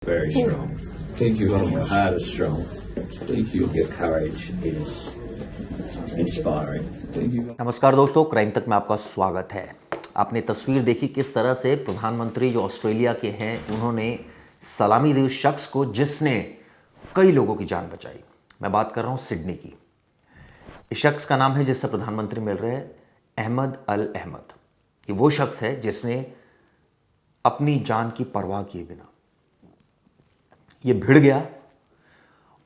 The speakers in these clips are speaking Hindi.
Very strong. Thank you very Your much. heart is strong. Thank you. Your courage is inspiring. Thank you. नमस्कार दोस्तों, क्राइम तक में आपका स्वागत है। आपने तस्वीर देखी किस तरह से प्रधानमंत्री जो ऑस्ट्रेलिया के हैं उन्होंने सलामी दी उस शख्स को जिसने कई लोगों की जान बचाई। मैं बात कर रहा हूं सिडनी की। इस शख्स का नाम है जिससे प्रधानमंत्री मिल रहे हैं, अहमद अल अहमद। ये वो शख्स है जिसने अपनी जान की परवाह किए बिना ये भिड़ गया,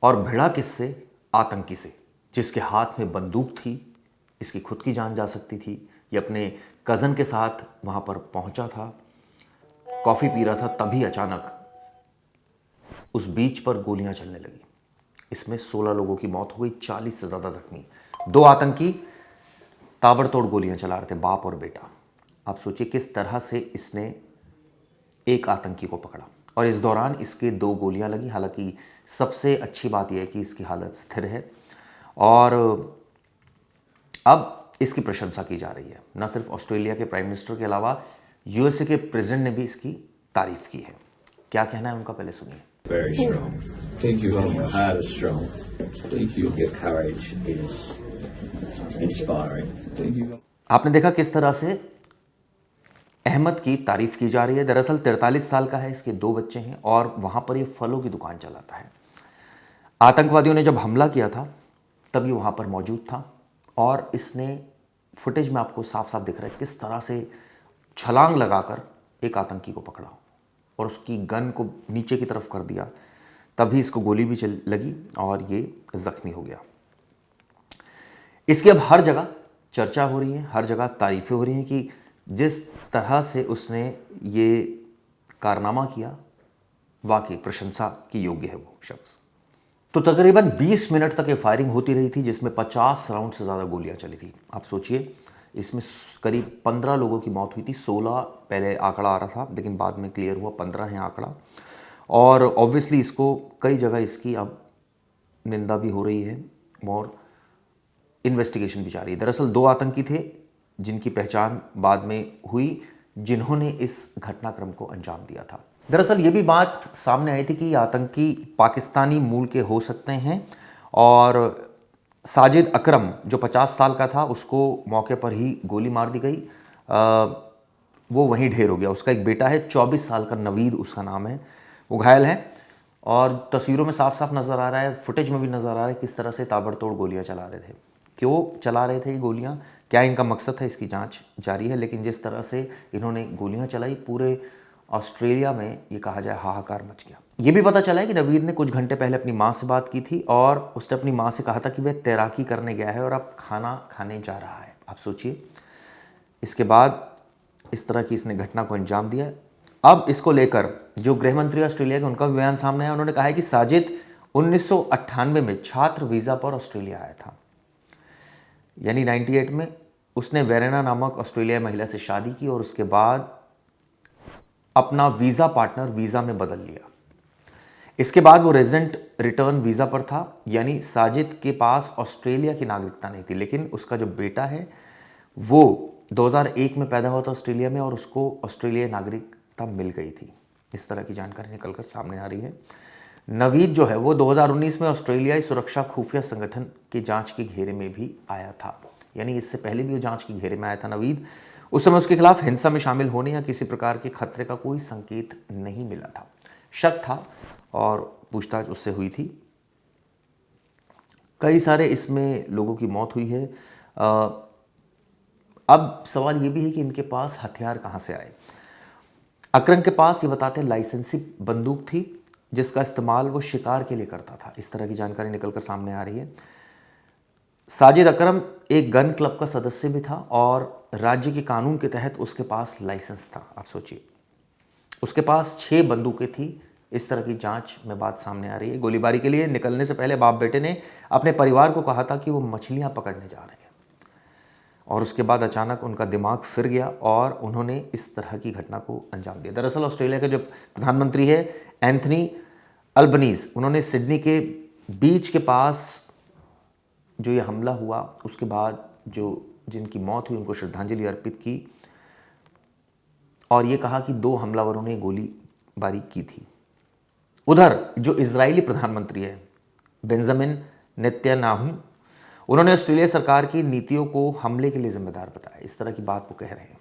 और भिड़ा किससे? आतंकी से, जिसके हाथ में बंदूक थी। इसकी खुद की जान जा सकती थी। ये अपने कज़न के साथ वहाँ पर पहुँचा था, कॉफ़ी पी रहा था, तभी अचानक उस बीच पर गोलियां चलने लगी। इसमें 16 लोगों की मौत हो गई, 40 से ज़्यादा जख्मी। दो आतंकी ताबड़तोड़ गोलियां चला रहे थे, बाप और बेटा। आप सोचिए किस तरह से इसने एक आतंकी को पकड़ा, और इस दौरान इसके 2 गोलियां लगी। हालांकि सबसे अच्छी बात यह है कि इसकी हालत स्थिर है, और अब इसकी प्रशंसा की जा रही है। न सिर्फ ऑस्ट्रेलिया के प्राइम मिनिस्टर के अलावा यूएसए के प्रेसिडेंट ने भी इसकी तारीफ की है। क्या कहना है उनका, पहले सुनिए। Very strong. Thank you very Your much. heart is strong. Thank you. Your courage is inspiring. Thank you. आपने देखा किस तरह से अहमद की तारीफ की जा रही है। दरअसल 43 साल का है, इसके 2 बच्चे हैं, और वहाँ पर ये फलों की दुकान चलाता है। आतंकवादियों ने जब हमला किया था तब ये वहाँ पर मौजूद था, और इसने फुटेज में आपको साफ साफ दिख रहा है किस तरह से छलांग लगाकर एक आतंकी को पकड़ा और उसकी गन को नीचे की तरफ कर दिया। तभी इसको गोली भी लगी और ये ज़ख्मी हो गया। इसकी अब हर जगह चर्चा हो रही है, हर जगह तारीफ़ें हो रही हैं कि जिस तरह से उसने ये कारनामा किया, वाकई प्रशंसा की योग्य है वो शख्स। तो तकरीबन 20 मिनट तक ये फायरिंग होती रही थी, जिसमें 50 राउंड से ज़्यादा गोलियां चली थी। आप सोचिए, इसमें करीब 15 लोगों की मौत हुई थी। 16 पहले आंकड़ा आ रहा था, लेकिन बाद में क्लियर हुआ 15 है आंकड़ा। और ऑब्वियसली इसको कई जगह इसकी अब निंदा भी हो रही है और इन्वेस्टिगेशन भी जारी है। दरअसल 2 आतंकी थे जिनकी पहचान बाद में हुई, जिन्होंने इस घटनाक्रम को अंजाम दिया था। दरअसल ये भी बात सामने आई थी कि आतंकी पाकिस्तानी मूल के हो सकते हैं, और साजिद अकरम जो 50 साल का था उसको मौके पर ही गोली मार दी गई। वो वहीं ढेर हो गया। उसका एक बेटा है, 24 साल का, नवीद उसका नाम है, वो घायल है। और तस्वीरों में साफ साफ नज़र आ रहा है, फुटेज में भी नज़र आ रहा है किस तरह से ताबड़तोड़ गोलियां चला रहे थे। क्यों चला रहे थे ये गोलियां, क्या इनका मकसद है, इसकी जांच जारी है। लेकिन जिस तरह से इन्होंने गोलियां चलाई, पूरे ऑस्ट्रेलिया में ये कहा जाए हाहाकार मच गया। ये भी पता चला है कि नवीद ने कुछ घंटे पहले अपनी माँ से बात की थी, और उसने अपनी माँ से कहा था कि वह तैराकी करने गया है और अब खाना खाने जा रहा है। आप सोचिए, इसके बाद इस तरह की इसने घटना को अंजाम दिया। अब इसको लेकर जो गृह मंत्री ऑस्ट्रेलिया के, उनका भी बयान सामने आया। उन्होंने कहा है कि साजिद 1998 में छात्र वीज़ा पर ऑस्ट्रेलिया आया था, यानी 98 में उसने वेरेना नामक ऑस्ट्रेलियाई महिला से शादी की, और उसके बाद अपना वीज़ा पार्टनर वीज़ा में बदल लिया। इसके बाद वो रेजिडेंट रिटर्न वीज़ा पर था, यानी साजिद के पास ऑस्ट्रेलिया की नागरिकता नहीं थी। लेकिन उसका जो बेटा है वो 2001 में पैदा हुआ था ऑस्ट्रेलिया में, और उसको ऑस्ट्रेलियाई नागरिकता मिल गई थी। इस तरह की जानकारी निकलकर सामने आ रही है। नवीद जो है वो 2019 में ऑस्ट्रेलियाई सुरक्षा खुफिया संगठन की जांच के घेरे में भी आया था, यानी इससे पहले भी वो जांच के घेरे में आया था नवीद। उस समय उसके खिलाफ हिंसा में शामिल होने या किसी प्रकार के खतरे का कोई संकेत नहीं मिला था। शक था और पूछताछ उससे हुई थी। कई सारे इसमें लोगों की मौत हुई है। अब सवाल ये भी है कि इनके पास हथियार कहाँ से आए। अकरम के पास, ये बताते हैं, लाइसेंसी बंदूक थी जिसका इस्तेमाल वो शिकार के लिए करता था। इस तरह की जानकारी निकलकर सामने आ रही है। साजिद अकरम एक गन क्लब का सदस्य भी था, और राज्य के कानून के तहत उसके पास लाइसेंस था। आप सोचिए, उसके पास 6 बंदूकें थी। इस तरह की जांच में बात सामने आ रही है। गोलीबारी के लिए निकलने से पहले बाप बेटे ने अपने परिवार को कहा था कि वो मछलियां पकड़ने जा रहे हैं, और उसके बाद अचानक उनका दिमाग फिर गया और उन्होंने इस तरह की घटना को अंजाम दिया। दरअसल ऑस्ट्रेलिया के जो प्रधानमंत्री है, एंथनी अल्बनीज़, उन्होंने सिडनी के बीच के पास जो ये हमला हुआ उसके बाद जिनकी मौत हुई उनको श्रद्धांजलि अर्पित की, और ये कहा कि 2 हमलावरों ने गोलीबारी की थी। उधर जो इजरायली प्रधानमंत्री है बेंजामिन नेतन्याहू, उन्होंने ऑस्ट्रेलिया सरकार की नीतियों को हमले के लिए जिम्मेदार बताया। इस तरह की बात वो कह रहे हैं।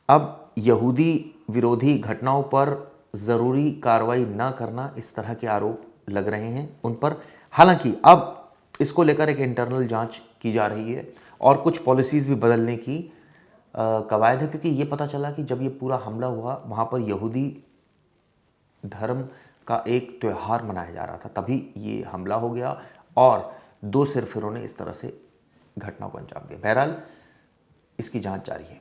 अब यहूदी विरोधी घटनाओं पर ज़रूरी कार्रवाई न करना, इस तरह के आरोप लग रहे हैं उन पर। हालांकि अब इसको लेकर एक इंटरनल जांच की जा रही है और कुछ पॉलिसीज़ भी बदलने की कवायद है, क्योंकि ये पता चला कि जब ये पूरा हमला हुआ वहाँ पर यहूदी धर्म का एक त्यौहार मनाया जा रहा था, तभी ये हमला हो गया और दो सिरफिरों ने इस तरह से घटना को अंजाम दिया। बहरहाल इसकी जांच जारी है।